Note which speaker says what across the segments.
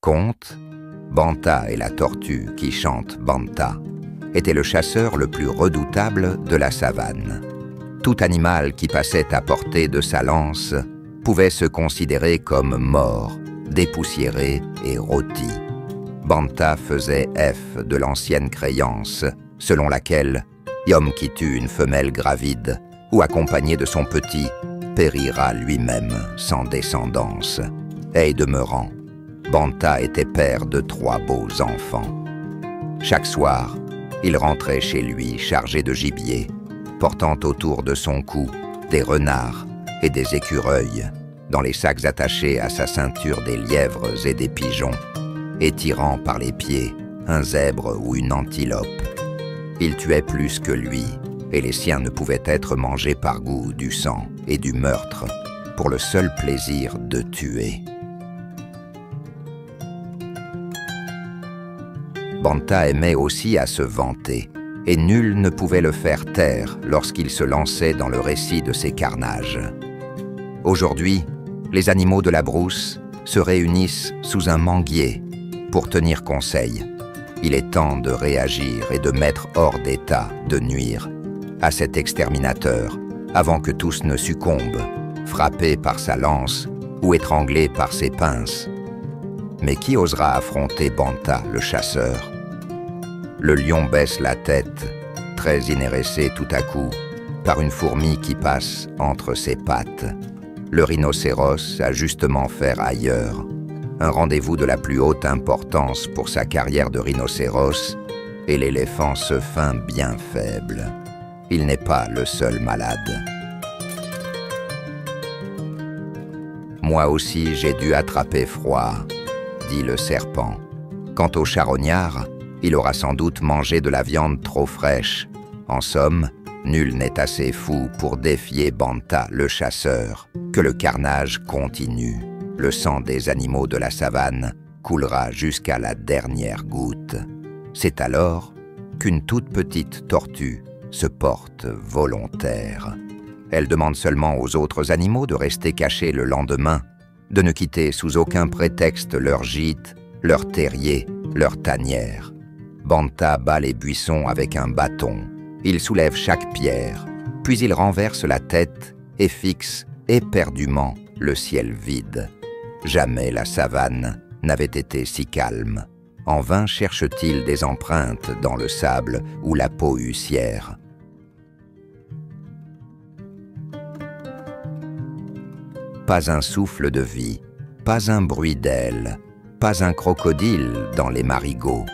Speaker 1: Conte, Banta et la tortue qui chante Banta était le chasseur le plus redoutable de la savane. Tout animal qui passait à portée de sa lance pouvait se considérer comme mort, dépoussiéré et rôti. Banta faisait F de l'ancienne créance, selon laquelle l'homme qui tue une femelle gravide ou accompagné de son petit périra lui-même sans descendance. Et demeurant, Banta était père de 3 beaux enfants. Chaque soir, il rentrait chez lui chargé de gibier, portant autour de son cou des renards et des écureuils, dans les sacs attachés à sa ceinture des lièvres et des pigeons, et tirant par les pieds un zèbre ou une antilope. Il tuait plus que lui, et les siens ne pouvaient être mangés par goût du sang et du meurtre, pour le seul plaisir de tuer. Banta aimait aussi à se vanter, et nul ne pouvait le faire taire lorsqu'il se lançait dans le récit de ses carnages. Aujourd'hui, les animaux de la brousse se réunissent sous un manguier pour tenir conseil. Il est temps de réagir et de mettre hors d'état de nuire à cet exterminateur avant que tous ne succombent, frappés par sa lance ou étranglés par ses pinces. Mais qui osera affronter Banta, le chasseur? Le lion baisse la tête, très intéressé tout à coup par une fourmi qui passe entre ses pattes. Le rhinocéros a justement fait ailleurs un rendez-vous de la plus haute importance pour sa carrière de rhinocéros, et l'éléphant se feint bien faible. Il n'est pas le seul malade. Moi aussi j'ai dû attraper froid, dit le serpent. Quant au charognard, il aura sans doute mangé de la viande trop fraîche. En somme, nul n'est assez fou pour défier Banta, le chasseur. Que le carnage continue. Le sang des animaux de la savane coulera jusqu'à la dernière goutte. C'est alors qu'une toute petite tortue se porte volontaire. Elle demande seulement aux autres animaux de rester cachés le lendemain, de ne quitter sous aucun prétexte leur gîte, leur terrier, leur tanière. Banta bat les buissons avec un bâton. Il soulève chaque pierre, puis il renverse la tête et fixe éperdument le ciel vide. Jamais la savane n'avait été si calme. En vain cherche-t-il des empreintes dans le sable ou la peau huissière. Pas un souffle de vie, pas un bruit d'aile, pas un crocodile dans les marigots.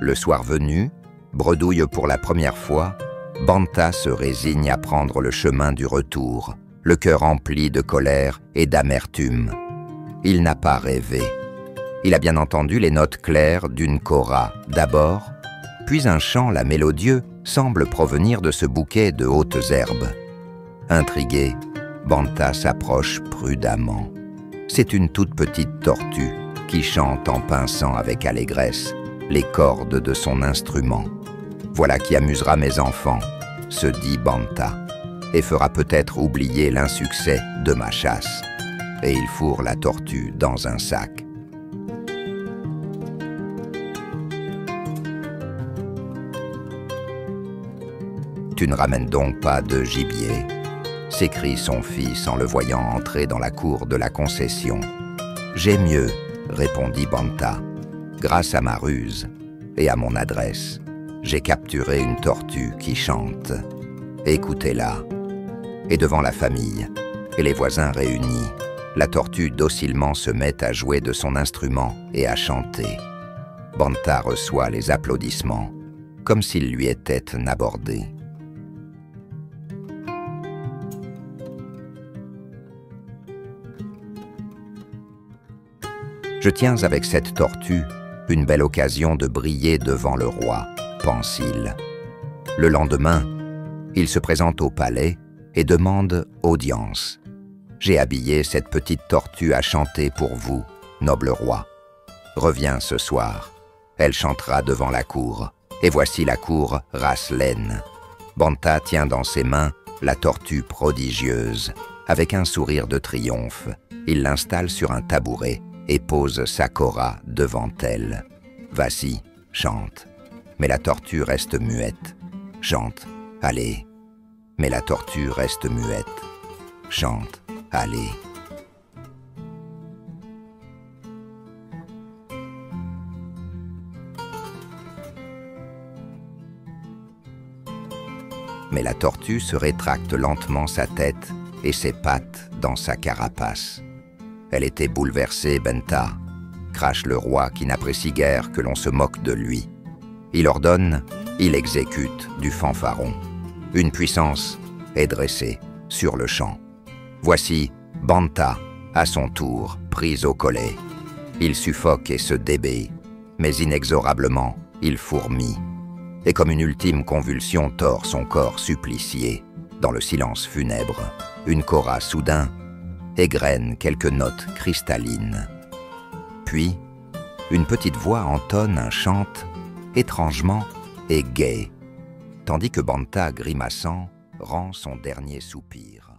Speaker 1: Le soir venu, bredouille pour la première fois, Banta se résigne à prendre le chemin du retour, le cœur empli de colère et d'amertume. Il n'a pas rêvé. Il a bien entendu les notes claires d'une kora d'abord, puis un chant la mélodieux semble provenir de ce bouquet de hautes herbes. Intrigué, Banta s'approche prudemment. C'est une toute petite tortue qui chante en pinçant avec allégresse les cordes de son instrument. Voilà qui amusera mes enfants, se dit Banta, et fera peut-être oublier l'insuccès de ma chasse. Et il fourre la tortue dans un sac. « Tu ne ramènes donc pas de gibier ?» s'écrie son fils en le voyant entrer dans la cour de la concession. « J'ai mieux, » répondit Banta. « Grâce à ma ruse et à mon adresse, j'ai capturé une tortue qui chante. Écoutez-la. » Et devant la famille et les voisins réunis, la tortue docilement se met à jouer de son instrument et à chanter. Banta reçoit les applaudissements, comme s'il lui était abordé. Je tiens avec cette tortue une belle occasion de briller devant le roi, pense-t-il. Le lendemain, il se présente au palais et demande audience. J'ai habillé cette petite tortue à chanter pour vous, noble roi. Reviens ce soir. Elle chantera devant la cour. Et voici la cour race-laine. Banta tient dans ses mains la tortue prodigieuse. Avec un sourire de triomphe, il l'installe sur un tabouret et pose sa kora devant elle. Vas-y, chante. Mais la tortue reste muette. Chante, allez. Mais la tortue reste muette. Chante, allez. Mais la tortue se rétracte lentement sa tête et ses pattes dans sa carapace. Elle était bouleversée, Benta, crache le roi qui n'apprécie guère que l'on se moque de lui. Il ordonne, il exécute du fanfaron. Une puissance est dressée sur le champ. Voici Banta, à son tour, prise au collet. Il suffoque et se débat, mais inexorablement, il fourmille. Et comme une ultime convulsion tord son corps supplicié, dans le silence funèbre, une kora soudain égrène quelques notes cristallines. Puis, une petite voix entonne un chant étrangement et gai, tandis que Banta, grimaçant, rend son dernier soupir.